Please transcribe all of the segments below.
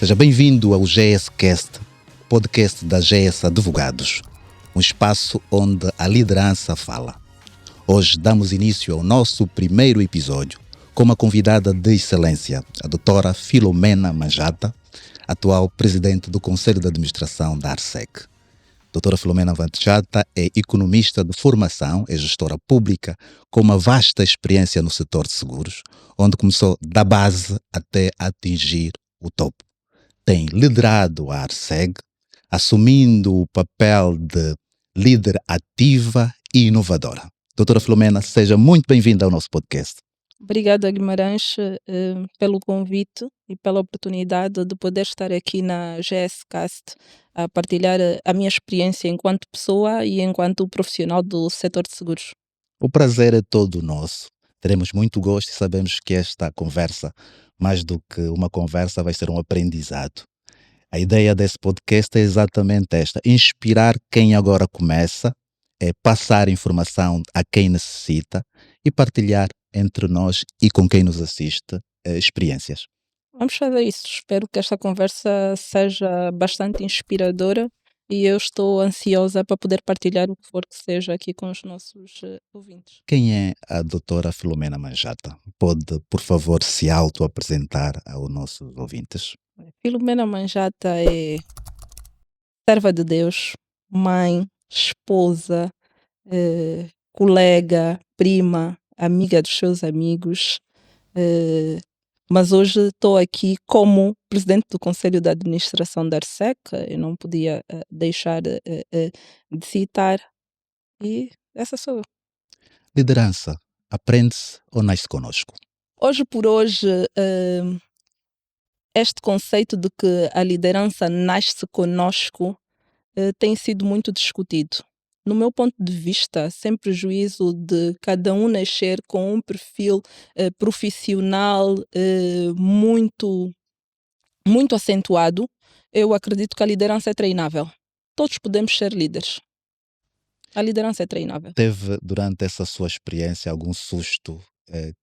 Seja bem-vindo ao GS Cast, podcast da GS Advogados, um espaço onde a liderança fala. Hoje damos início ao nosso primeiro episódio com uma convidada de excelência, a doutora Filomena Manjata, atual presidente do Conselho de Administração da ARSEG. Doutora Filomena Manjata é economista de formação, é gestora pública com uma vasta experiência no setor de seguros, onde começou da base até atingir o topo. Tem liderado a ARSEG, assumindo o papel de líder ativa e inovadora. Doutora Filomena, seja muito bem-vinda ao nosso podcast. Obrigada, Guimarães, pelo convite e pela oportunidade de poder estar aqui na GS Cast a partilhar a minha experiência enquanto pessoa e enquanto profissional do setor de seguros. O prazer é todo nosso. Teremos muito gosto e sabemos que esta conversa, mais do que uma conversa, vai ser um aprendizado. A ideia desse podcast é exatamente esta: inspirar quem agora começa, é passar informação a quem necessita e partilhar entre nós e com quem nos assiste experiências. Vamos fazer isso. Espero que esta conversa seja bastante inspiradora e eu estou ansiosa para poder partilhar o que for que seja aqui com os nossos ouvintes. Quem é a doutora Filomena Manjata? Pode, por favor, se auto-apresentar aos nossos ouvintes? Filomena Manjata é serva de Deus, mãe, esposa, colega, prima, amiga dos seus amigos, mas hoje estou aqui como presidente do Conselho de Administração da ARSEC, eu não podia deixar de citar, e essa sou eu. Liderança, aprende-se ou nasce conosco? Hoje por hoje, este conceito de que a liderança nasce conosco tem sido muito discutido. No meu ponto de vista, sem prejuízo de cada um nascer com um perfil profissional muito, muito acentuado, eu acredito que a liderança é treinável. Todos podemos ser líderes. A liderança é treinável. Teve, durante essa sua experiência, algum susto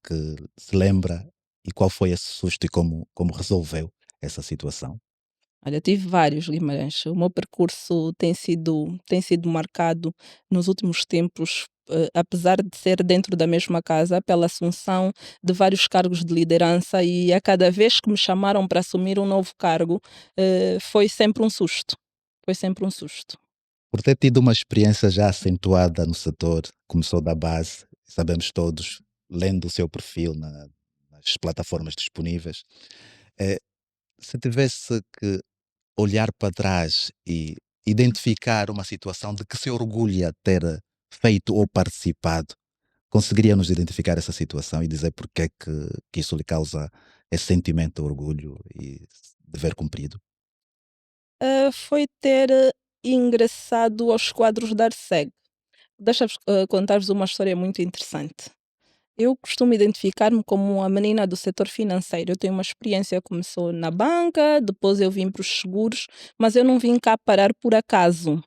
que se lembra? E qual foi esse susto e como resolveu essa situação? Olha, tive vários, Guimarães. O meu percurso tem sido marcado nos últimos tempos, apesar de ser dentro da mesma casa, pela assunção de vários cargos de liderança, e a cada vez que me chamaram para assumir um novo cargo, foi sempre um susto. Foi sempre um susto. Por ter tido uma experiência já acentuada no setor, começou da base, sabemos todos, lendo o seu perfil nas plataformas disponíveis, eh, se tivesse que olhar para trás e identificar uma situação de que se orgulha ter feito ou participado, conseguiria nos identificar essa situação e dizer porque é que isso lhe causa esse sentimento de orgulho e dever cumprido? Foi ter ingressado aos quadros da ARSEG. Deixa-me contar-vos uma história muito interessante. Eu costumo identificar-me como a menina do setor financeiro. Eu tenho uma experiência, começou na banca, depois eu vim para os seguros, mas eu não vim cá parar por acaso.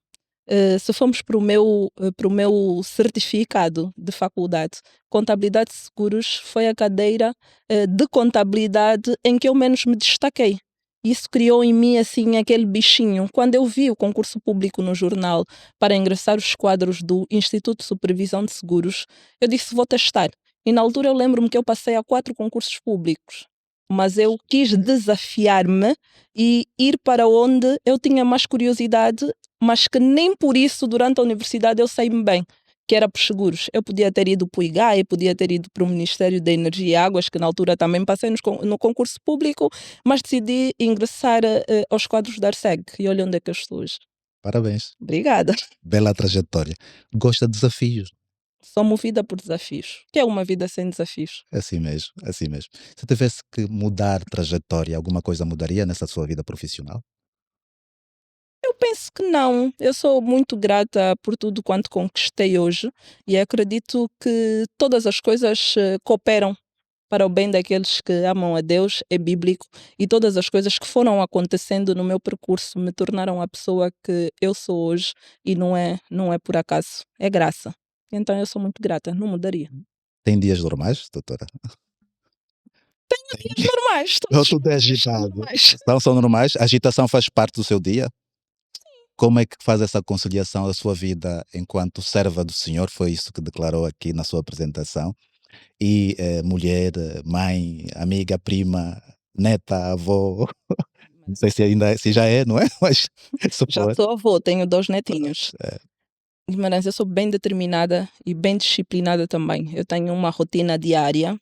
Se formos para o meu certificado de faculdade, Contabilidade de Seguros foi a cadeira de contabilidade em que eu menos me destaquei. Isso criou em mim assim aquele bichinho. Quando eu vi o concurso público no jornal para ingressar os quadros do Instituto de Supervisão de Seguros, eu disse: vou testar. E na altura eu lembro-me que eu passei a 4 concursos públicos, mas eu quis desafiar-me e ir para onde eu tinha mais curiosidade, mas que nem por isso durante a universidade eu sei-me bem, que era por seguros. Eu podia ter ido para o IGAE, podia ter ido para o Ministério da Energia e Águas, que na altura também passei no concurso público, mas decidi ingressar aos quadros da ARSEG, e olha onde é que eu estou hoje. Parabéns, Obrigada. bela trajetória. Gosta de desafios? Sou movida por desafios. O que é uma vida sem desafios? Assim mesmo, assim mesmo. Se tivesse que mudar trajetória, alguma coisa mudaria nessa sua vida profissional? Eu penso que não. Eu sou muito grata por tudo quanto conquistei hoje e acredito que todas as coisas cooperam para o bem daqueles que amam a Deus, é bíblico, e todas as coisas que foram acontecendo no meu percurso me tornaram a pessoa que eu sou hoje, e não é por acaso, é graça. Então eu sou muito grata, não mudaria. Tem dias normais, doutora? Dias normais, Ou todos tudo é os dias são agitado? normais. São normais? A agitação faz parte do seu dia? Como é que faz essa conciliação da sua vida enquanto serva do Senhor? Foi isso que declarou aqui na sua apresentação. E mulher, mãe, amiga, prima, neta, avó. Não sei se ainda se já é, não é? Mas Já supor. sou avô, tenho 2 netinhos. É. Guimarães, eu sou bem determinada e bem disciplinada também. Eu tenho uma rotina diária,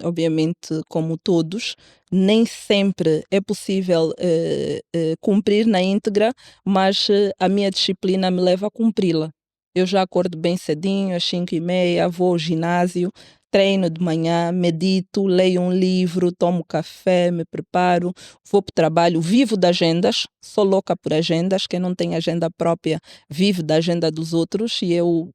obviamente, como todos, nem sempre é possível cumprir na íntegra, mas a minha disciplina me leva a cumpri-la. Eu já acordo bem cedinho, às 5h30, vou ao ginásio, treino de manhã, medito, leio um livro, tomo café, me preparo, vou para o trabalho, vivo de agendas, sou louca por agendas, quem não tem agenda própria vive da agenda dos outros e eu,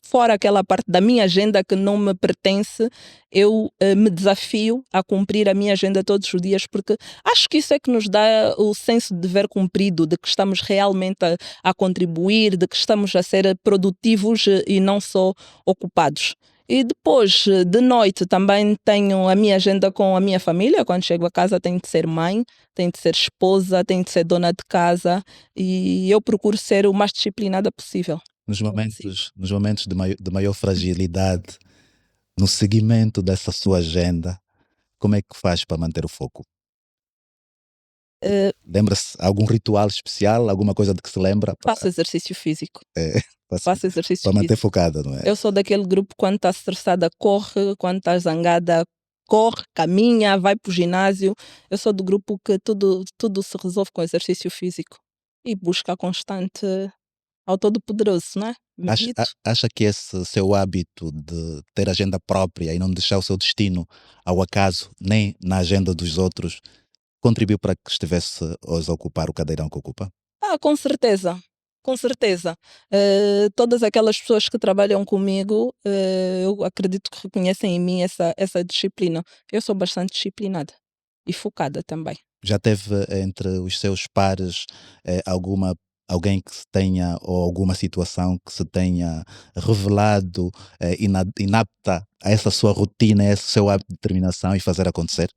fora aquela parte da minha agenda que não me pertence, eu me desafio a cumprir a minha agenda todos os dias, porque acho que isso é que nos dá o senso de dever cumprido, de que estamos realmente a contribuir, de que estamos a ser produtivos e não só ocupados. E depois, de noite, também tenho a minha agenda com a minha família. Quando chego a casa, tenho de ser mãe, tenho de ser esposa, tenho de ser dona de casa e eu procuro ser o mais disciplinada possível. Nos momentos de maior fragilidade, no seguimento dessa sua agenda, como é que faz para manter o foco? Eh, Lembra-se algum ritual especial, alguma coisa de que se lembra Faço exercício físico. para Faço exercício para manter físico. focada, não é? Eu sou daquele grupo, quando está estressada, corre, quando está zangada, corre, caminha, vai para o ginásio. Eu sou do grupo que tudo se resolve com exercício físico e busca a constante ao Todo-Poderoso, não é? Medito. Acha que esse seu hábito de ter agenda própria e não deixar o seu destino ao acaso, nem na agenda dos outros, contribuiu para que estivesse hoje a ocupar o cadeirão que ocupa? Com certeza, com certeza. Todas aquelas pessoas que trabalham comigo, eu acredito que reconhecem em mim essa disciplina. Eu sou bastante disciplinada e focada também. Já teve entre os seus pares alguém que se tenha, ou alguma situação que se tenha revelado inapta a essa sua rotina, a esse seu hábito de determinação e fazer acontecer?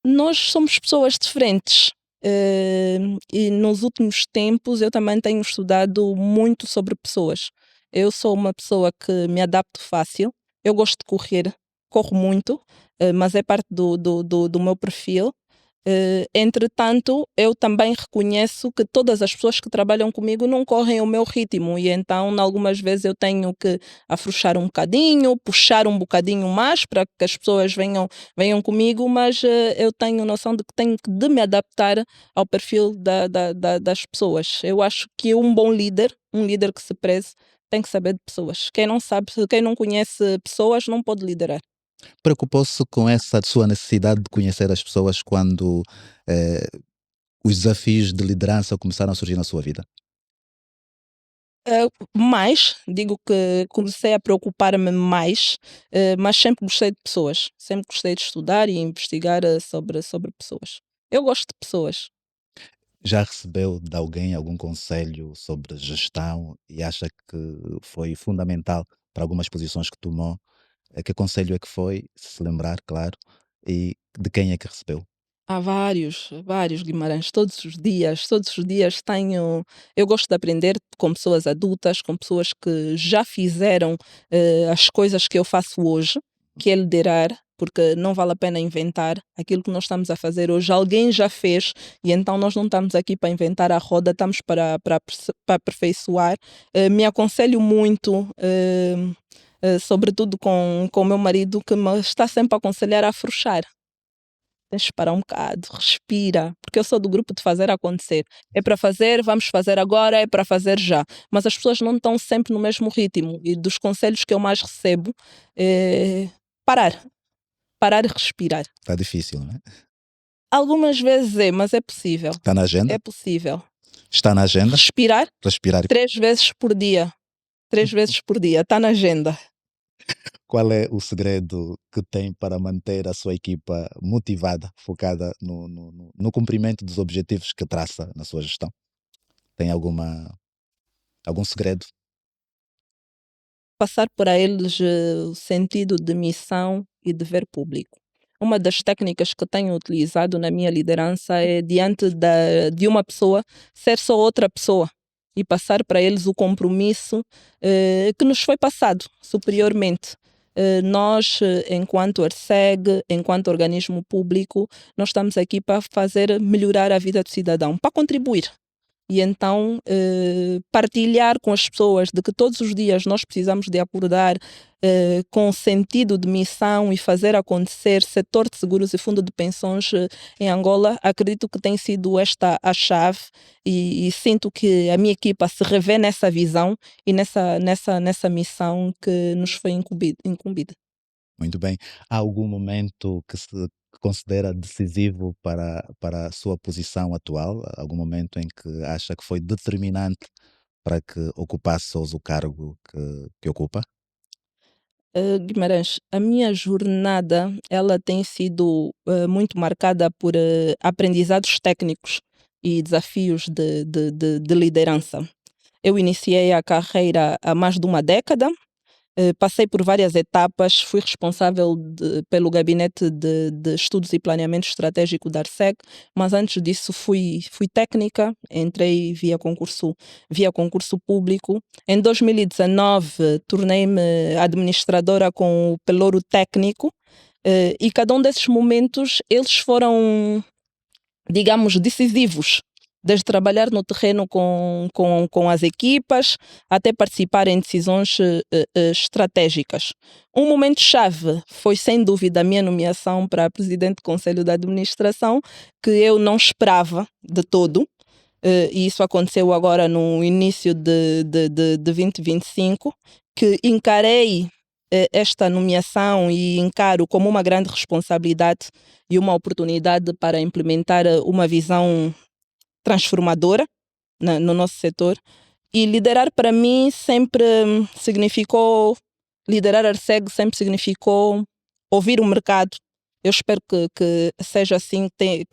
Nós somos pessoas diferentes, e nos últimos tempos eu também tenho estudado muito sobre pessoas. Eu sou uma pessoa que me adapto fácil, eu gosto de correr, corro muito, mas é parte do meu perfil. Entretanto, eu também reconheço que todas as pessoas que trabalham comigo não correm o meu ritmo e então, algumas vezes, eu tenho que afrouxar um bocadinho, puxar um bocadinho mais para que as pessoas venham comigo, mas eu tenho noção de que tenho de me adaptar ao perfil das pessoas. Eu acho que um bom líder, um líder que se preze, tem que saber de pessoas. Quem não sabe, quem não conhece pessoas, não pode liderar. Preocupou-se com essa sua necessidade de conhecer as pessoas quando eh, os desafios de liderança começaram a surgir na sua vida? Mais, digo que comecei a preocupar-me mais, mas sempre gostei de pessoas, sempre gostei de estudar e investigar sobre pessoas. Eu gosto de pessoas. Já recebeu de alguém algum conselho sobre gestão e acha que foi fundamental para algumas posições que tomou? Que conselho é que foi, se se lembrar, claro, e de quem é que recebeu? Há vários, vários Guimarães, todos os dias tenho. Eu gosto de aprender com pessoas adultas, com pessoas que já fizeram as coisas que eu faço hoje, que é liderar, porque não vale a pena inventar aquilo que nós estamos a fazer hoje. Alguém já fez e então nós não estamos aqui para inventar a roda, estamos para aperfeiçoar. Me aconselho muito. Sobretudo com o meu marido, que me está sempre a aconselhar a afrouxar. Tens de parar um bocado, respira, porque eu sou do grupo de fazer acontecer. É para fazer, vamos fazer agora, é para fazer já. Mas as pessoas não estão sempre no mesmo ritmo e dos conselhos que eu mais recebo é parar, parar e respirar. Está difícil, não é? Algumas vezes é, mas é possível. Está na agenda? É possível. Está na agenda? Respirar Respirar. 3 vezes por dia. 3 vezes por dia, está na agenda. Qual é o segredo que tem para manter a sua equipa motivada, focada no cumprimento dos objetivos que traça na sua gestão? Tem algum segredo? passar para eles o sentido de missão e dever público. Uma das técnicas que tenho utilizado na minha liderança é diante de uma pessoa ser só outra pessoa e passar para eles o compromisso que nos foi passado superiormente. Nós, enquanto ARCEG, enquanto organismo público, nós estamos aqui para fazer melhorar a vida do cidadão, para contribuir. E então partilhar com as pessoas de que todos os dias nós precisamos de acordar com sentido de missão e fazer acontecer setor de seguros e fundo de pensões em Angola, acredito que tem sido esta a chave e sinto que a minha equipa se revê nessa visão e nessa missão que nos foi incumbida. Muito bem. Há algum momento que se considera decisivo para a sua posição atual? Algum momento em que acha que foi determinante para que ocupasse hoje o cargo que ocupa? Guimarães, a minha jornada ela tem sido muito marcada por aprendizados técnicos e desafios de liderança. Eu iniciei a carreira há mais de uma década. Passei por várias etapas, fui responsável pelo gabinete de estudos e planeamento estratégico da ARCEG, mas antes disso fui técnica, entrei via concurso público. Em 2019 tornei-me administradora com o pelouro técnico e cada um desses momentos eles foram, digamos, decisivos. Desde trabalhar no terreno com as equipas até participar em decisões estratégicas. Um momento-chave foi, sem dúvida, a minha nomeação para presidente do Conselho de Administração, que eu não esperava de todo. E isso aconteceu agora no início de 2025, que encarei esta nomeação e encaro como uma grande responsabilidade e uma oportunidade para implementar uma visão transformadora no nosso setor. E liderar para mim sempre significou, liderar a ARCEG sempre significou ouvir o mercado. Eu espero que seja assim que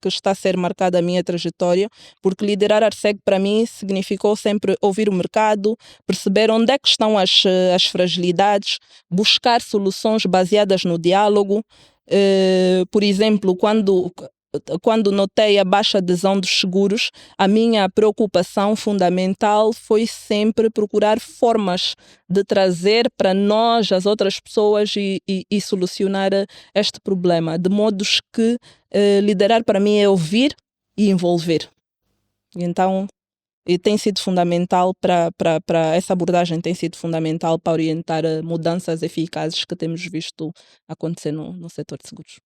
está a ser marcada a minha trajetória, porque liderar a ARCEG para mim significou sempre ouvir o mercado, perceber onde é que estão as fragilidades, buscar soluções baseadas no diálogo. Por exemplo, quando notei a baixa adesão dos seguros, a minha preocupação fundamental foi sempre procurar formas de trazer para nós, as outras pessoas, e solucionar este problema. De modos que liderar para mim é ouvir e envolver. Então, tem sido fundamental para essa abordagem, tem sido fundamental para orientar mudanças eficazes que temos visto acontecer no setor de seguros.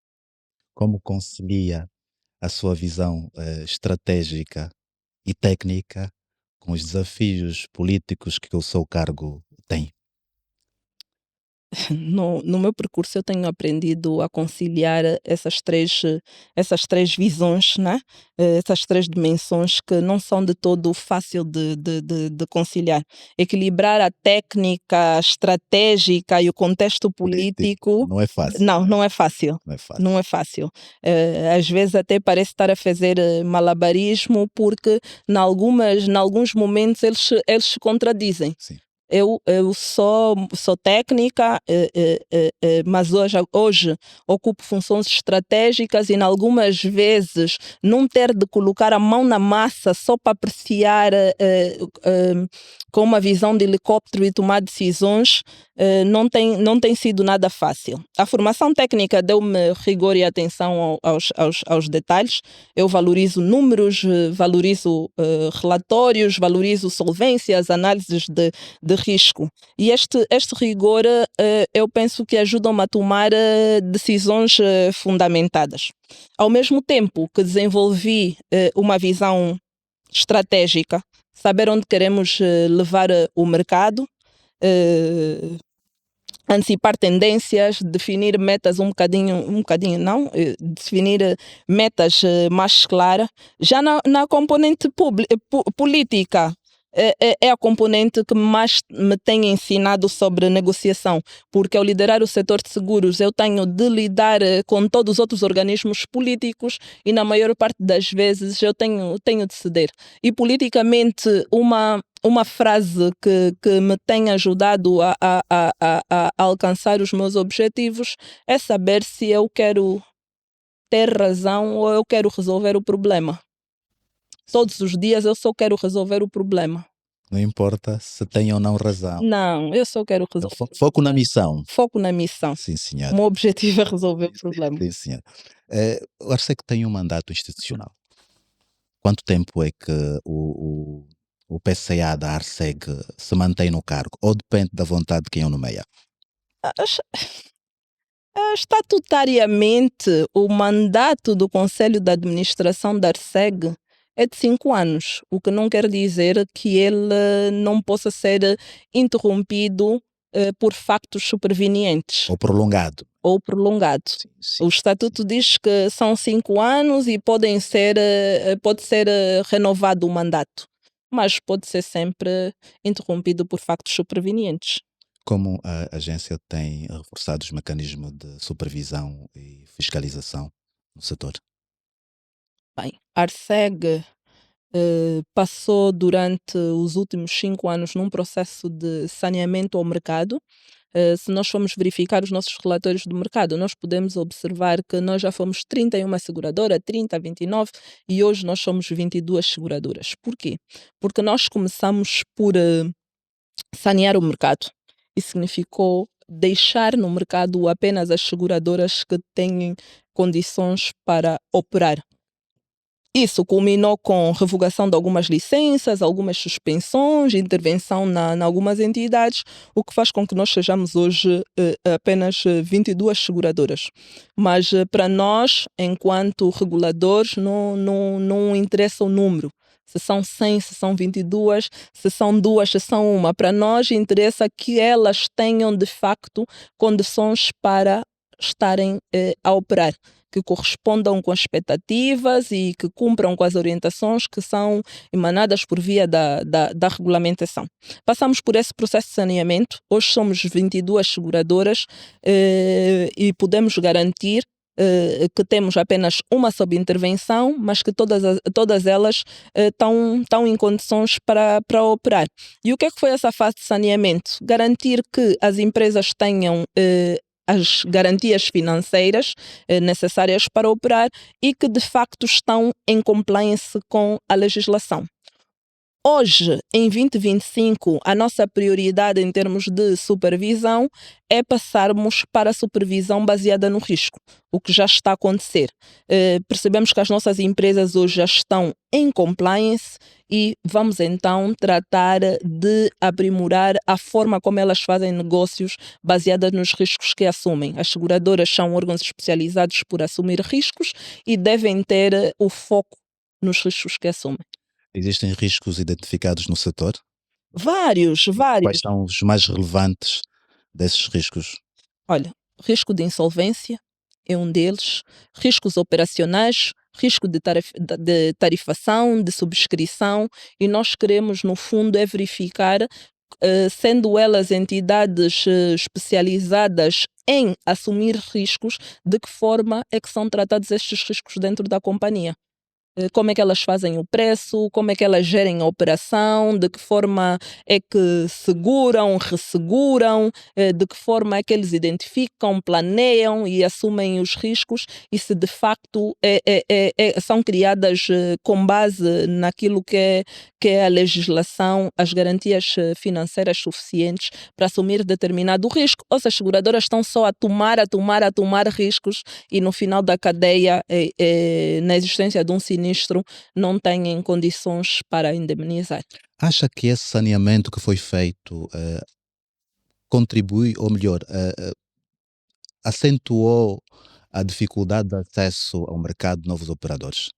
Como concilia a sua visão estratégica e técnica com os desafios políticos que o seu cargo tem? No meu percurso eu tenho aprendido a conciliar essas três visões, né? Essas três dimensões que não são de todo fácil de conciliar. Equilibrar a técnica estratégica e o contexto político, Não é fácil. não é fácil. Não é fácil. Não é fácil. Às vezes até parece estar a fazer malabarismo, porque em alguns momentos eles se contradizem. Sim. Eu sou técnica, mas hoje ocupo funções estratégicas e, em algumas vezes, não ter de colocar a mão na massa só para apreciar com uma visão de helicóptero e tomar decisões, não tem sido nada fácil. A formação técnica deu-me rigor e atenção aos detalhes. Eu valorizo números, valorizo relatórios, valorizo solvências, análises de risco. E este rigor eu penso que ajuda-me a tomar decisões fundamentadas. Ao mesmo tempo que desenvolvi uma visão estratégica, saber onde queremos levar o mercado, antecipar tendências, definir metas definir metas mais claras. Já na componente política, é a componente que mais me tem ensinado sobre negociação, porque ao liderar o setor de seguros eu tenho de lidar com todos os outros organismos políticos e na maior parte das vezes eu tenho de ceder. E politicamente uma frase que me tem ajudado a alcançar os meus objetivos é saber se eu quero ter razão ou eu quero resolver o problema. Todos os dias eu só quero resolver o problema. Não importa se tem ou não razão. Não, eu só quero resolver. Foco na missão. Foco na missão. Sim, O senhora. meu objetivo é resolver o problema. Sim, senhora. O Arsec tem um mandato institucional. Quanto tempo é que o PCA da Arseg se mantém no cargo? Ou depende da vontade de quem o nomeia? Estatutariamente, o mandato do Conselho de Administração da Arseg é de 5 anos, o que não quer dizer que ele não possa ser interrompido por factos supervenientes Ou prolongado? ou prolongado. Sim, sim. O estatuto diz que são 5 anos e pode ser renovado o mandato, mas pode ser sempre interrompido por factos supervenientes. Como a agência tem reforçado os mecanismos de supervisão e fiscalização no setor? Bem, a Arseg passou durante os últimos 5 anos num processo de saneamento ao mercado. Se nós formos verificar os nossos relatórios do mercado, nós podemos observar que nós já fomos 31 seguradoras, 30, 29 e hoje nós somos 22 seguradoras. Por quê? Porque nós começamos por sanear o mercado. Isso significou deixar no mercado apenas as seguradoras que têm condições para operar. Isso culminou com revogação de algumas licenças, algumas suspensões, intervenção em algumas entidades, o que faz com que nós sejamos hoje apenas 22 seguradoras. Mas para nós, enquanto reguladores, não interessa o número. Se são 100, se são 22, se são 2, se são uma. Para nós interessa que elas tenham de facto condições para estarem a operar, que correspondam com as expectativas e que cumpram com as orientações que são emanadas por via da regulamentação. Passamos por esse processo de saneamento, hoje somos 22 seguradoras e podemos garantir que temos apenas uma subintervenção, mas que todas elas estão em condições para operar. E o que é que foi essa fase de saneamento? Garantir que as empresas tenham as garantias financeiras necessárias para operar e que de facto estão em compliance com a legislação. Hoje, em 2025, a nossa prioridade em termos de supervisão é passarmos para a supervisão baseada no risco, o que já está a acontecer. Percebemos que as nossas empresas hoje já estão em compliance e vamos então tratar de aprimorar a forma como elas fazem negócios baseada nos riscos que assumem. As seguradoras são órgãos especializados por assumir riscos e devem ter o foco nos riscos que assumem. Existem riscos identificados no setor? Vários. Quais são os mais relevantes desses riscos? Olha, risco de insolvência é um deles, riscos operacionais, risco de tarifação, de subscrição, e nós queremos, no fundo, é verificar, sendo elas entidades especializadas em assumir riscos, de que forma é que são tratados estes riscos dentro da companhia. Como é que elas fazem o preço, como é que elas gerem a operação, de que forma é que seguram, resseguram, de que forma é que eles identificam, planeiam e assumem os riscos e se de facto são criadas com base naquilo que é a legislação, as garantias financeiras suficientes para assumir determinado risco, ou se as seguradoras estão só a tomar riscos e no final da cadeia, na existência de um sinistro, não têm condições para indemnizar. Acha que esse saneamento que foi feito contribui, ou melhor, acentuou a dificuldade de acesso ao mercado de novos operadores?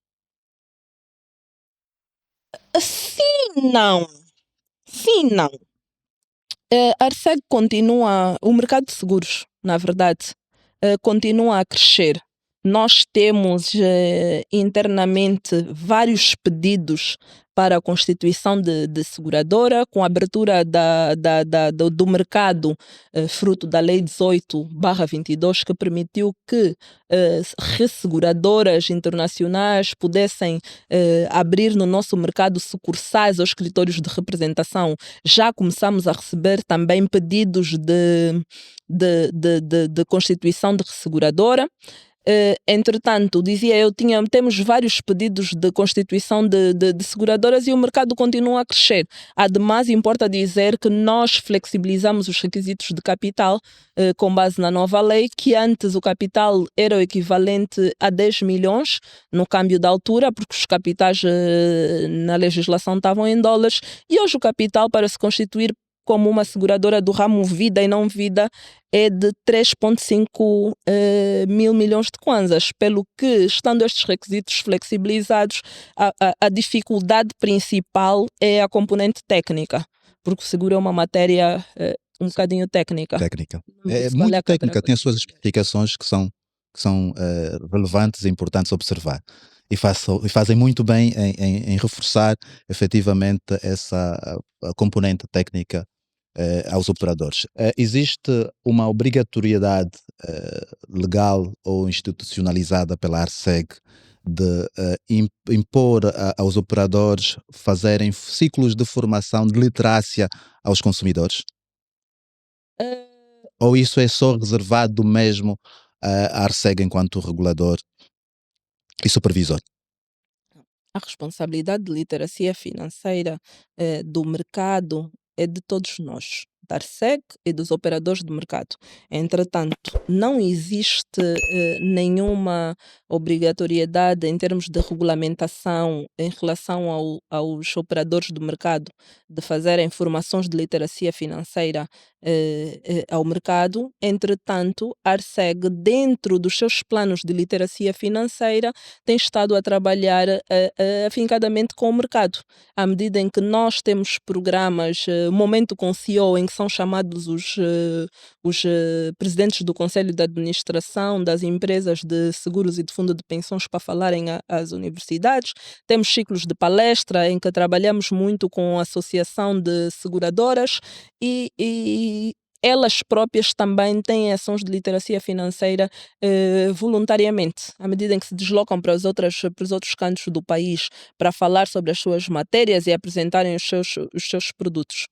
Sim, não. A Arseg continua, o mercado de seguros, na verdade, continua a crescer. Nós temos internamente vários pedidos para a constituição de seguradora, com a abertura do mercado, fruto da Lei 18/22, que permitiu que resseguradoras internacionais pudessem abrir no nosso mercado sucursais ou escritórios de representação. Já começamos a receber também pedidos de constituição de resseguradora. Entretanto, dizia eu, temos vários pedidos de constituição de seguradoras e o mercado continua a crescer. Ademais, importa dizer que nós flexibilizamos os requisitos de capital com base na nova lei, que antes o capital era o equivalente a 10 milhões no câmbio da altura, porque os capitais na legislação estavam em dólares, e hoje o capital para se constituir como uma seguradora do ramo vida e não vida é de 3,5 mil milhões de kwanzas, pelo que, estando estes requisitos flexibilizados, a dificuldade principal é a componente técnica, porque o seguro é uma matéria um bocadinho técnica. É muito técnica, tem as suas especificações que são relevantes e importantes observar. E fazem muito bem em reforçar efetivamente essa a componente técnica aos operadores. Existe uma obrigatoriedade legal ou institucionalizada pela ARCEG de impor aos operadores fazerem ciclos de formação de literacia aos consumidores? Ou isso é só reservado mesmo à ARCEG enquanto regulador e supervisor? A responsabilidade de literacia financeira do mercado é de todos nós, da ARCEG e dos operadores de mercado. Entretanto, não existe nenhuma obrigatoriedade em termos de regulamentação em relação aos operadores do mercado de fazerem formações de literacia financeira ao mercado. Entretanto, a ARCEG, dentro dos seus planos de literacia financeira, tem estado a trabalhar afincadamente com o mercado. À medida em que nós temos programas, Momento com CEO, em que são chamados os presidentes do Conselho de Administração das empresas de seguros e de fundo de pensões para falarem às universidades. Temos ciclos de palestra em que trabalhamos muito com a Associação de Seguradoras e elas próprias também têm ações de literacia financeira voluntariamente, à medida em que se deslocam para os outros cantos do país para falar sobre as suas matérias e apresentarem os seus produtos.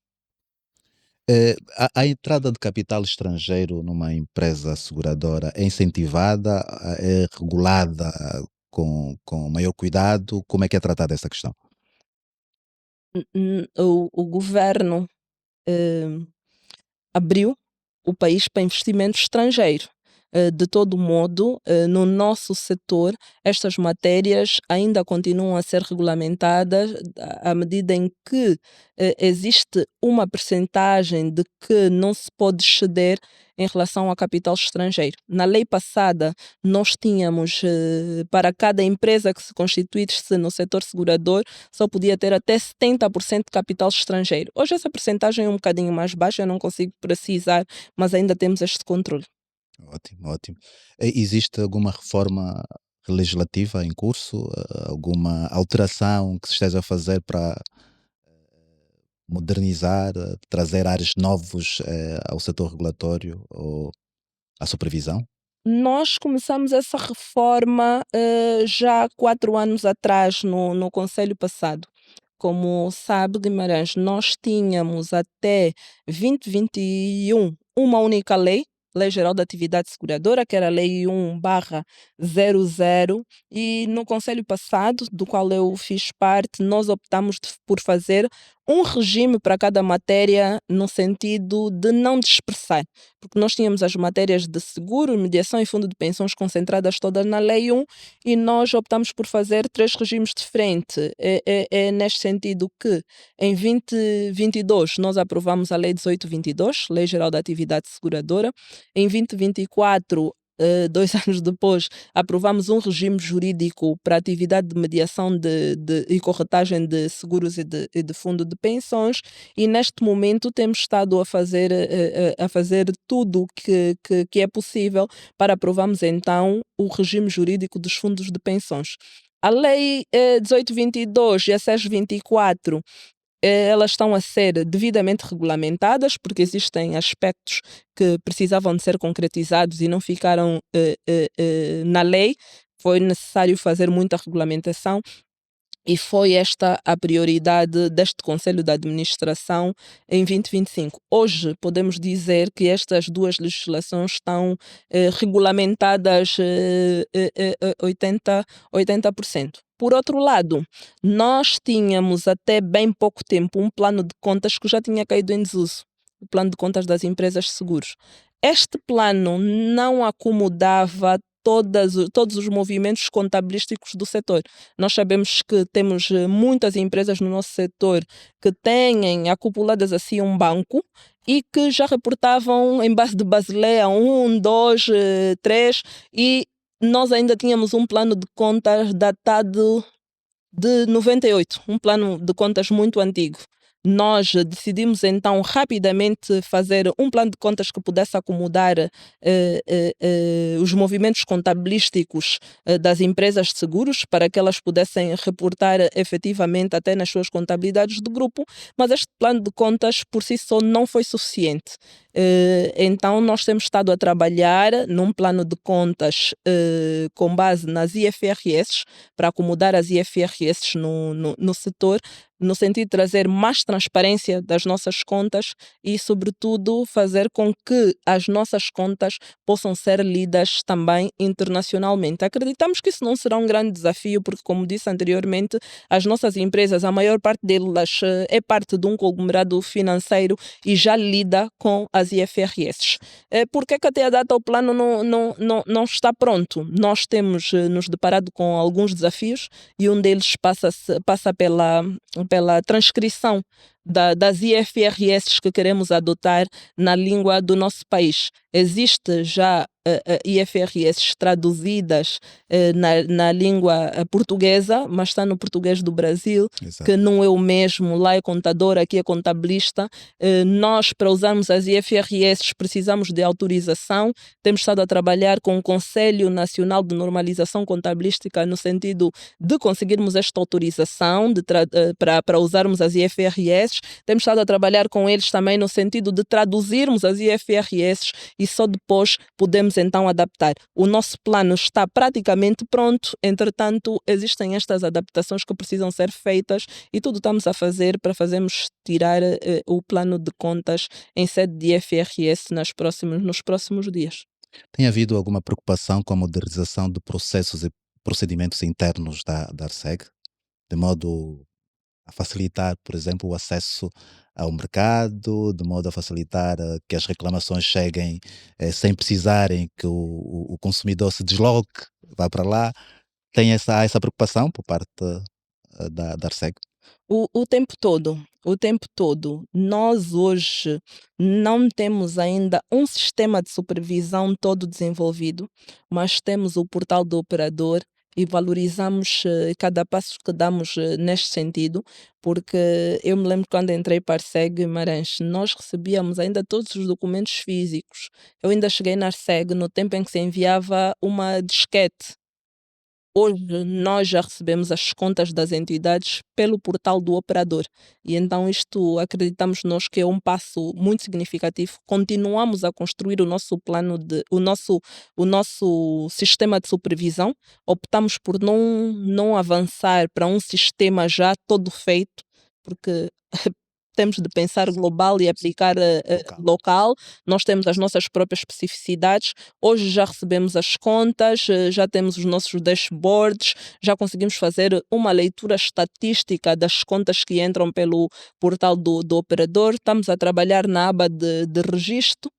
A entrada de capital estrangeiro numa empresa seguradora é incentivada, é regulada com maior cuidado? Como é que é tratada essa questão? O governo abriu o país para investimento estrangeiro. De todo modo, no nosso setor, estas matérias ainda continuam a ser regulamentadas à medida em que existe uma percentagem de que não se pode exceder em relação ao capital estrangeiro. Na lei passada, nós tínhamos, para cada empresa que se constituísse no setor segurador, só podia ter até 70% de capital estrangeiro. Hoje essa percentagem é um bocadinho mais baixa, eu não consigo precisar, mas ainda temos este controle. Ótimo, ótimo. Existe alguma reforma legislativa em curso? Alguma alteração que se esteja a fazer para modernizar, trazer áreas novos ao setor regulatório ou à supervisão? Nós começamos essa reforma já há 4 anos atrás, no conselho passado. Como sabe, Guimarães, nós tínhamos até 2021 uma única lei, Lei Geral da Atividade Seguradora, que era a Lei 1/00, e no conselho passado, do qual eu fiz parte, nós optamos por fazer um regime para cada matéria, no sentido de não dispersar, porque nós tínhamos as matérias de seguro, mediação e fundo de pensões concentradas todas na Lei 1, e nós optamos por fazer 3 regimes diferentes. É neste sentido que, em 2022, nós aprovamos a Lei 18/22, Lei Geral da Atividade Seguradora. Em 2024, 2 anos depois, aprovamos um regime jurídico para a atividade de mediação e corretagem de seguros e de fundo de pensões, e neste momento temos estado a fazer tudo que é possível para aprovarmos então o regime jurídico dos fundos de pensões. A Lei 1822 e a SES 24, elas estão a ser devidamente regulamentadas, porque existem aspectos que precisavam de ser concretizados e não ficaram na lei. Foi necessário fazer muita regulamentação. E foi esta a prioridade deste Conselho de Administração em 2025. Hoje podemos dizer que estas duas legislações estão regulamentadas 80%. Por outro lado, nós tínhamos até bem pouco tempo um plano de contas que já tinha caído em desuso, o plano de contas das empresas de seguros. Este plano não acomodava todos os movimentos contabilísticos do setor. Nós sabemos que temos muitas empresas no nosso setor que têm acumuladas assim um banco e que já reportavam em base de Basileia 1, 2, 3 e nós ainda tínhamos um plano de contas datado de 98, um plano de contas muito antigo. Nós decidimos então rapidamente fazer um plano de contas que pudesse acomodar os movimentos contabilísticos das empresas de seguros para que elas pudessem reportar efetivamente até nas suas contabilidades do grupo, mas este plano de contas por si só não foi suficiente. Então nós temos estado a trabalhar num plano de contas com base nas IFRS, para acomodar as IFRS no setor, no sentido de trazer mais transparência das nossas contas e, sobretudo, fazer com que as nossas contas possam ser lidas também internacionalmente. Acreditamos que isso não será um grande desafio, porque, como disse anteriormente, as nossas empresas, a maior parte delas é parte de um conglomerado financeiro e já lida com as IFRS. Por que até a data o plano não está pronto? Nós temos nos deparado com alguns desafios e um deles passa pela transcrição das IFRS que queremos adotar na língua do nosso país. Existe já IFRS traduzidas na língua portuguesa, mas está no português do Brasil. Exato. Que não é o mesmo, lá é contador, aqui é contabilista. Nós, para usarmos as IFRS, precisamos de autorização. Temos estado a trabalhar com o Conselho Nacional de Normalização Contabilística no sentido de conseguirmos esta autorização para usarmos as IFRS. Temos estado a trabalhar com eles também no sentido de traduzirmos as IFRS e só depois podemos então adaptar. O nosso plano está praticamente pronto, entretanto existem estas adaptações que precisam ser feitas e tudo estamos a fazer para fazermos tirar o plano de contas em sede de IFRS nos próximos dias. Tem havido alguma preocupação com a modernização de processos e procedimentos internos da ARSEG, de modo a facilitar, por exemplo, o acesso ao mercado, de modo a facilitar que as reclamações cheguem sem precisarem que o consumidor se desloque, vá para lá? Tem essa preocupação por parte da ARSEG? O tempo todo. Nós hoje não temos ainda um sistema de supervisão todo desenvolvido, mas temos o portal do operador e valorizamos cada passo que damos neste sentido, porque eu me lembro quando entrei para a ARSEG Guimarães, nós recebíamos ainda todos os documentos físicos. Eu ainda cheguei na ARSEG no tempo em que se enviava uma disquete. Hoje nós já recebemos as contas das entidades pelo portal do operador e então isto acreditamos nós que é um passo muito significativo. Continuamos a construir o nosso o nosso sistema de supervisão. Optamos por não avançar para um sistema já todo feito, porque temos de pensar global e aplicar local. Nós temos as nossas próprias especificidades. Hoje já recebemos as contas, já temos os nossos dashboards, já conseguimos fazer uma leitura estatística das contas que entram pelo portal do operador. Estamos a trabalhar na aba de registro,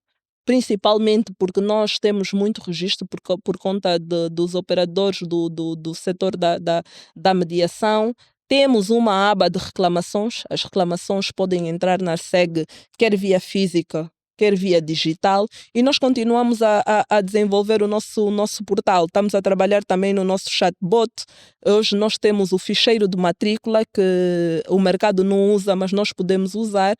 principalmente porque nós temos muito registro por conta dos operadores do setor da mediação. Temos uma aba de reclamações. As reclamações podem entrar na ARSEG, quer via física, quer via digital, e nós continuamos a desenvolver o nosso portal. Estamos a trabalhar também no nosso chatbot. Hoje nós temos o ficheiro de matrícula que o mercado não usa, mas nós podemos usar.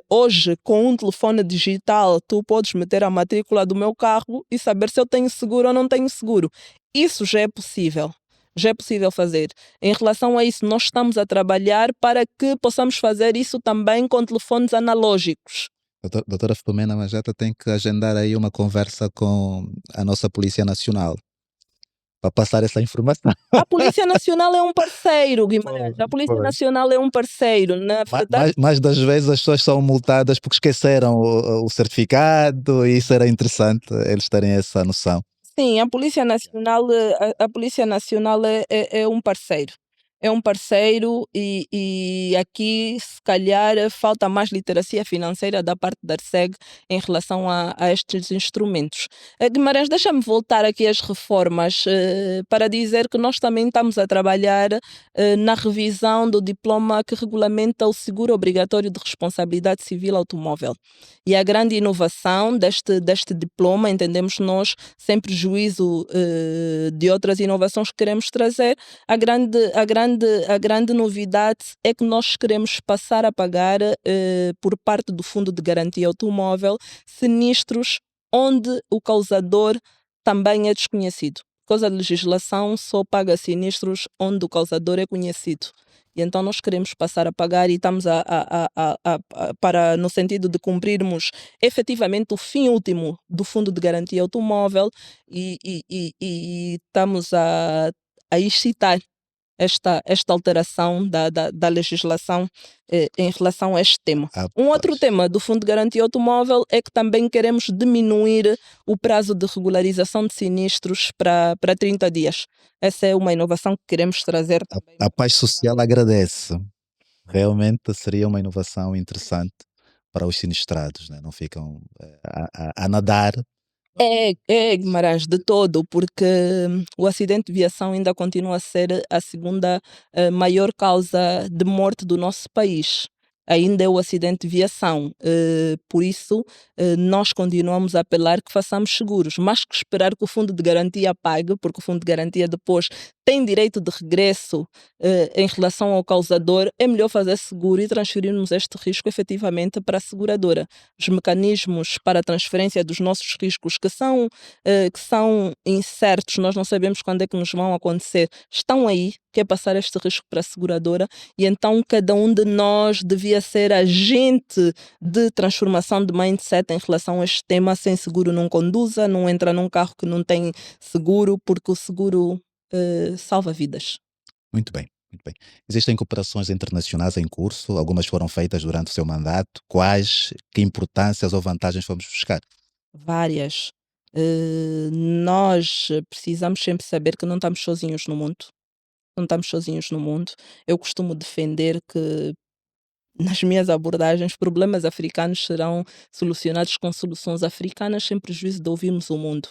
Hoje, com um telefone digital, tu podes meter a matrícula do meu carro e saber se eu tenho seguro ou não tenho seguro. Isso já é possível. já é possível fazer. Em relação a isso, nós estamos a trabalhar para que possamos fazer isso também com telefones analógicos. Doutora Filomena Majeta tem que agendar aí uma conversa com a nossa Polícia Nacional para passar essa informação. A Polícia Nacional é um parceiro, Guimarães. A Polícia Pois. Nacional é um parceiro. Na verdade, Mais das vezes as pessoas são multadas porque esqueceram o certificado e isso era interessante eles terem essa noção. sim, a Polícia Nacional, a Polícia Nacional é um parceiro. É um parceiro e aqui, se calhar, falta mais literacia financeira da parte da ARCEG em relação a estes instrumentos. Guimarães, deixa-me voltar aqui às reformas para dizer que nós também estamos a trabalhar na revisão do diploma que regulamenta o seguro obrigatório de responsabilidade civil automóvel. E a grande inovação deste diploma, entendemos nós, sem prejuízo de outras inovações que queremos trazer, a grande novidade é que nós queremos passar a pagar por parte do Fundo de Garantia Automóvel sinistros onde o causador também é desconhecido. Por causa da legislação, só paga sinistros onde o causador é conhecido. E então nós queremos passar a pagar e estamos para, no sentido de cumprirmos efetivamente o fim último do Fundo de Garantia Automóvel e estamos a excitar esta alteração da legislação em relação a este tema. Um outro Pois. tema do Fundo de Garantia Automóvel é que também queremos diminuir o prazo de regularização de sinistros para 30 dias. Essa é uma inovação que queremos trazer também. A Paz Social agradece. Realmente seria uma inovação interessante para os sinistrados, né? Não ficam a nadar. Guimarães, de todo, porque o acidente de viação ainda continua a ser a segunda maior causa de morte do nosso país. Ainda é o acidente de viação. Por isso, nós continuamos a apelar que façamos seguros, mais que esperar que o Fundo de Garantia pague, porque o Fundo de Garantia depois tem direito de regresso em relação ao causador, é melhor fazer seguro e transferirmos este risco efetivamente para a seguradora. Os mecanismos para a transferência dos nossos riscos que são incertos, nós não sabemos quando é que nos vão acontecer, estão aí, que é passar este risco para a seguradora, e então cada um de nós devia ser agente de transformação de mindset em relação a este tema. Sem seguro não conduza, não entra num carro que não tem seguro, porque o seguro salva vidas. Muito bem, muito bem. Existem cooperações internacionais em curso, algumas foram feitas durante o seu mandato. Quais, que importâncias ou vantagens vamos buscar? Várias. Nós precisamos sempre saber que não estamos sozinhos no mundo. Não estamos sozinhos no mundo. Eu costumo defender que, nas minhas abordagens, problemas africanos serão solucionados com soluções africanas sem prejuízo de ouvirmos o mundo.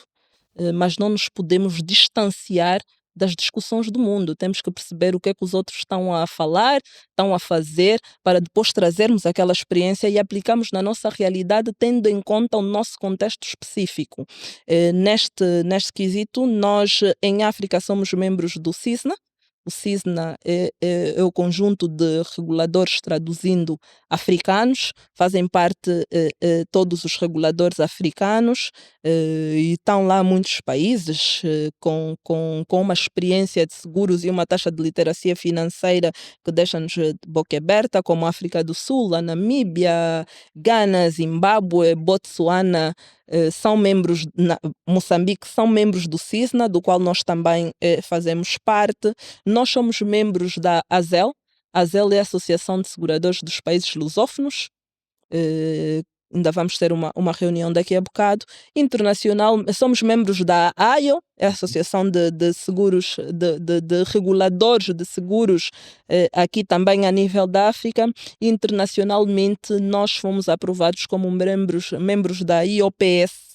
Mas não nos podemos distanciar das discussões do mundo. Temos que perceber o que é que os outros estão a falar, estão a fazer, para depois trazermos aquela experiência e aplicarmos na nossa realidade, tendo em conta o nosso contexto específico. Neste quesito, nós em África somos membros do CISNA. O CISNA é o conjunto de reguladores, traduzindo, africanos. Fazem parte todos os reguladores africanos e estão lá muitos países com uma experiência de seguros e uma taxa de literacia financeira que deixa-nos de boca aberta, como a África do Sul, a Namíbia, Ghana, Zimbábue, Botsuana, são membros, Moçambique são membros do CISNA, do qual nós também fazemos parte. Nós somos membros da ASEL. A ASEL é a Associação de Seguradores dos Países Lusófonos. Ainda vamos ter uma reunião daqui a bocado. Internacional, somos membros da AIO, é a Associação de Seguros, de Reguladores de Seguros, aqui também a nível da África. Internacionalmente, nós fomos aprovados como membros da IOPS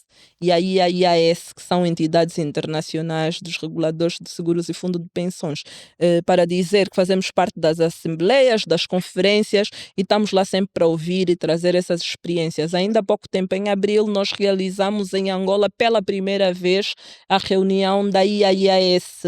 e a IAIAS, que são entidades internacionais dos reguladores de seguros e fundo de pensões, para dizer que fazemos parte das assembleias, das conferências e estamos lá sempre para ouvir e trazer essas experiências. Ainda há pouco tempo, em abril, nós realizamos em Angola pela primeira vez a reunião da IAIAS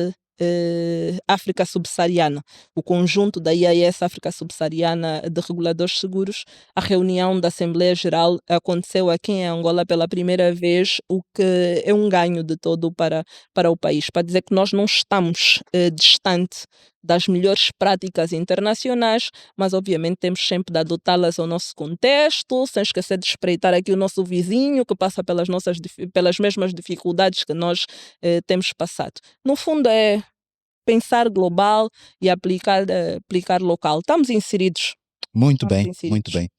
África Subsaariana, o conjunto da IAS África Subsaariana de Reguladores Seguros. A reunião da Assembleia Geral aconteceu aqui em Angola pela primeira vez, o que é um ganho de todo para o país, para dizer que nós não estamos distante das melhores práticas internacionais, mas obviamente temos sempre de adotá-las ao nosso contexto, sem esquecer de espreitar aqui o nosso vizinho que passa pelas mesmas dificuldades que nós temos passado. No fundo é pensar global e aplicar local. Estamos inseridos. Muito Estamos bem, muito inseridos.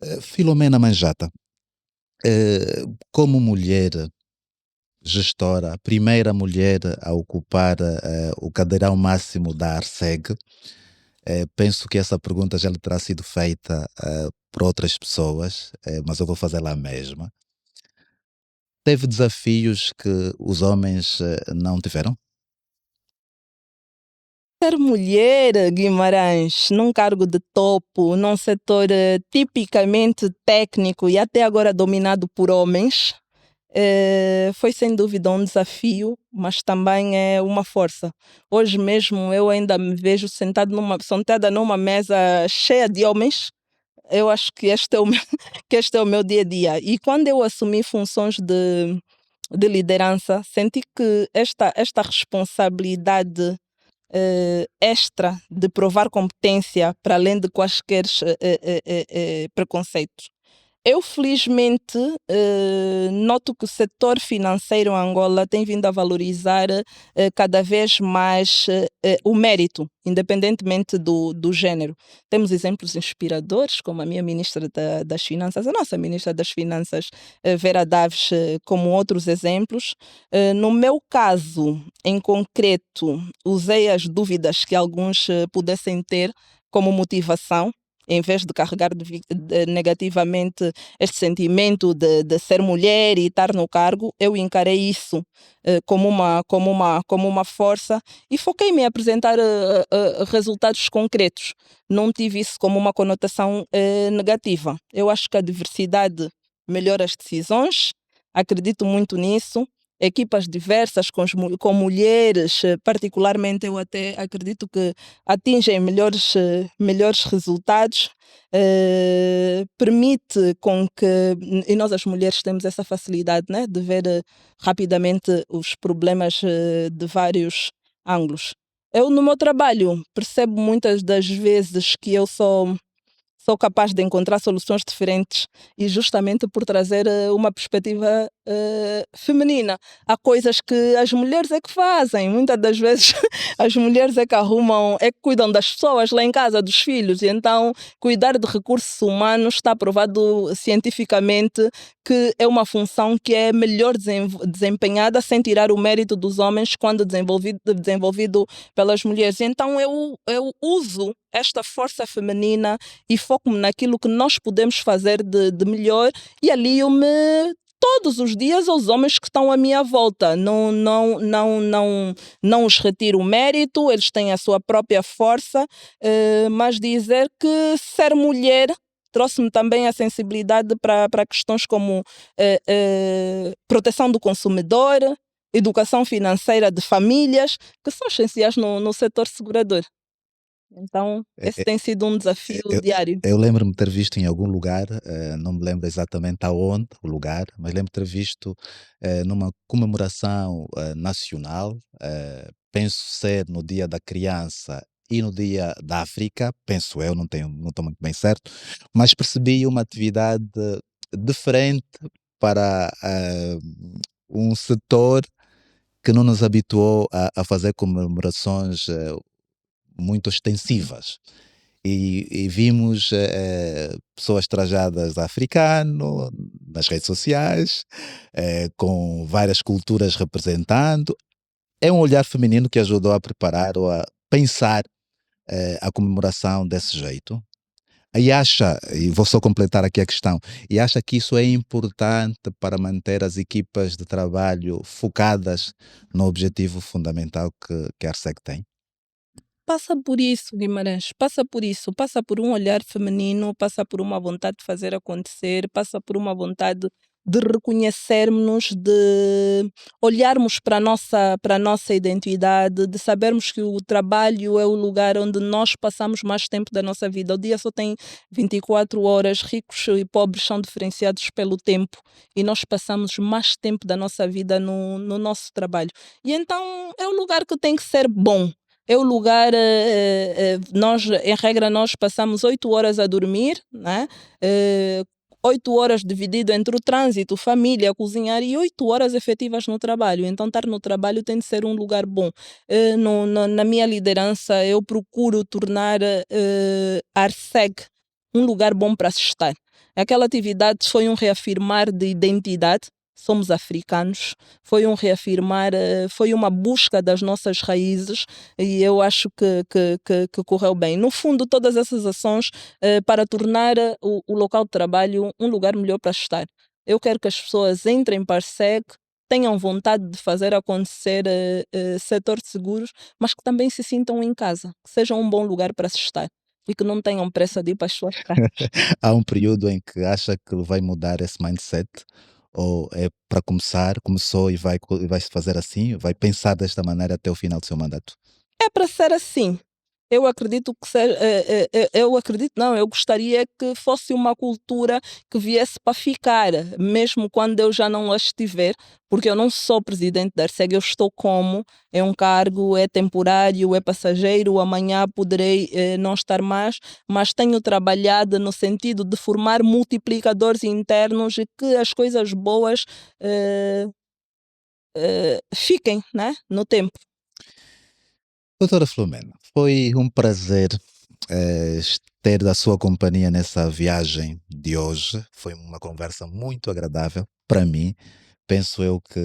bem. Filomena Manjata, como mulher gestora, a primeira mulher a ocupar o cadeirão máximo da ARSEG, penso que essa pergunta já lhe terá sido feita por outras pessoas, mas eu vou fazê-la a mesma. Teve desafios que os homens não tiveram? Ser mulher, Guimarães, num cargo de topo, num setor tipicamente técnico e até agora dominado por homens, foi sem dúvida um desafio, mas também é uma força. Hoje mesmo eu ainda me vejo sentada numa mesa cheia de homens. Eu acho que que este é o meu dia a dia. E quando eu assumi funções de liderança, senti que esta responsabilidade extra de provar competência para além de quaisquer preconceitos. Eu felizmente noto que o setor financeiro em Angola tem vindo a valorizar cada vez mais o mérito, independentemente do género. Temos exemplos inspiradores, como a minha ministra das Finanças, a nossa ministra das Finanças, Vera Daves, como outros exemplos. No meu caso, em concreto, usei as dúvidas que alguns pudessem ter como motivação, em vez de carregar negativamente este sentimento de ser mulher e estar no cargo, eu encarei isso como uma força e foquei-me em apresentar resultados concretos. Não tive isso como uma conotação negativa. Eu acho que a diversidade melhora as decisões, acredito muito nisso. Equipas diversas com mulheres, particularmente, eu até acredito que atingem melhores resultados. Permite com que, e nós as mulheres temos essa facilidade, né, de ver rapidamente os problemas de vários ângulos. Eu no meu trabalho percebo muitas das vezes que eu sou capaz de encontrar soluções diferentes e justamente por trazer uma perspectiva feminina. Há coisas que as mulheres é que fazem, muitas das vezes as mulheres é que arrumam, é que cuidam das pessoas lá em casa, dos filhos, e então cuidar de recursos humanos está provado cientificamente que é uma função que é melhor desempenhada sem tirar o mérito dos homens quando desenvolvido pelas mulheres. Então eu uso esta força feminina e foco-me naquilo que nós podemos fazer de melhor e alio-me todos os dias aos homens que estão à minha volta. Não os retiro o mérito, eles têm a sua própria força, mas dizer que ser mulher trouxe-me também a sensibilidade para questões como proteção do consumidor, educação financeira de famílias, que são essenciais no setor segurador. Então, Eh, esse tem sido um desafio Eu, diário. eu lembro-me de ter visto em algum lugar, não me lembro exatamente aonde, o lugar, mas lembro de ter visto numa comemoração nacional, penso ser no Dia da Criança e no Dia da África, penso eu, não estou muito bem certo, mas percebi uma atividade diferente para um setor que não nos habituou a fazer comemorações muito extensivas. E vimos pessoas trajadas de africano nas redes sociais, com várias culturas representando. É um olhar feminino que ajudou a preparar ou a pensar a comemoração desse jeito. E acha, e vou só completar aqui a questão, e acha que isso é importante para manter as equipas de trabalho focadas no objetivo fundamental que a ARSEC tem? Passa por isso, Guimarães, passa por isso, passa por um olhar feminino, passa por uma vontade de fazer acontecer, passa por uma vontade de reconhecermos, de olharmos para a nossa identidade, de sabermos que o trabalho é o lugar onde nós passamos mais tempo da nossa vida. O dia só tem 24 horas, ricos e pobres são diferenciados pelo tempo e nós passamos mais tempo da nossa vida no nosso trabalho. E então é um lugar que tem que ser bom. É o lugar, nós, em regra, nós passamos 8 horas a dormir, né? 8 horas dividido entre o trânsito, família, cozinhar e 8 horas efetivas no trabalho. Então, estar no trabalho tem de ser um lugar bom. Na minha liderança, eu procuro tornar a ARSEG um lugar bom para se estar. Aquela atividade foi um reafirmar de identidade. Somos africanos, foi um reafirmar, foi uma busca das nossas raízes e eu acho que correu bem. No fundo, todas essas ações para tornar o local de trabalho um lugar melhor para estar. Eu quero que as pessoas entrem para a SEG, tenham vontade de fazer acontecer setor de seguros, mas que também se sintam em casa, que seja um bom lugar para se estar e que não tenham pressa de ir para as suas casas. Há um período em que acha que vai mudar esse mindset? Ou é para começar, começou e vai se fazer assim? Vai pensar desta maneira até o final do seu mandato? É para ser assim. Eu acredito que eu acredito não, eu gostaria que fosse uma cultura que viesse para ficar, mesmo quando eu já não a estiver, porque eu não sou presidente da ARSEG, eu estou como, é um cargo, é temporário, é passageiro, amanhã poderei não estar mais, mas tenho trabalhado no sentido de formar multiplicadores internos e que as coisas boas fiquem, né, no tempo. Doutora Filomena, foi um prazer ter a sua companhia nessa viagem de hoje. Foi uma conversa muito agradável para mim. Penso eu que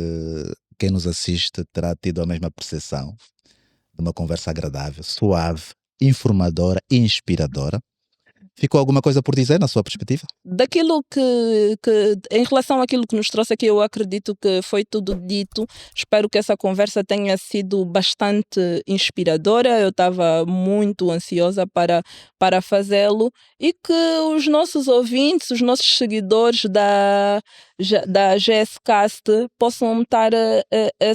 quem nos assiste terá tido a mesma percepção de uma conversa agradável, suave, informadora e inspiradora. Ficou alguma coisa por dizer na sua perspectiva? Daquilo em relação àquilo que nos trouxe aqui, eu acredito que foi tudo dito. Espero que essa conversa tenha sido bastante inspiradora. Eu estava muito ansiosa para fazê-lo e que os nossos ouvintes, os nossos seguidores da GScast possam estar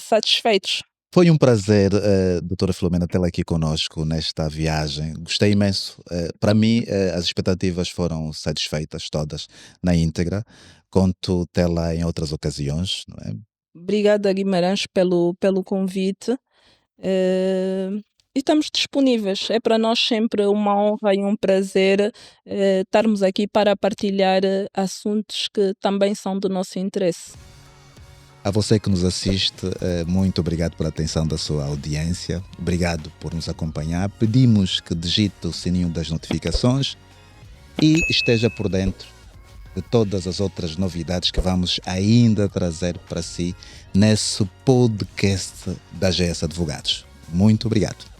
satisfeitos. Foi um prazer, doutora Filomena, tê-la aqui conosco nesta viagem. Gostei imenso. Para mim, as expectativas foram satisfeitas, todas, na íntegra. Conto tê-la em outras ocasiões, não é? Obrigada, Guimarães, pelo convite. E estamos disponíveis. É para nós sempre uma honra e um prazer estarmos aqui para partilhar assuntos que também são do nosso interesse. A você que nos assiste, muito obrigado pela atenção da sua audiência. Obrigado por nos acompanhar. Pedimos que digite o sininho das notificações e esteja por dentro de todas as outras novidades que vamos ainda trazer para si nesse podcast da GS Advogados. Muito obrigado.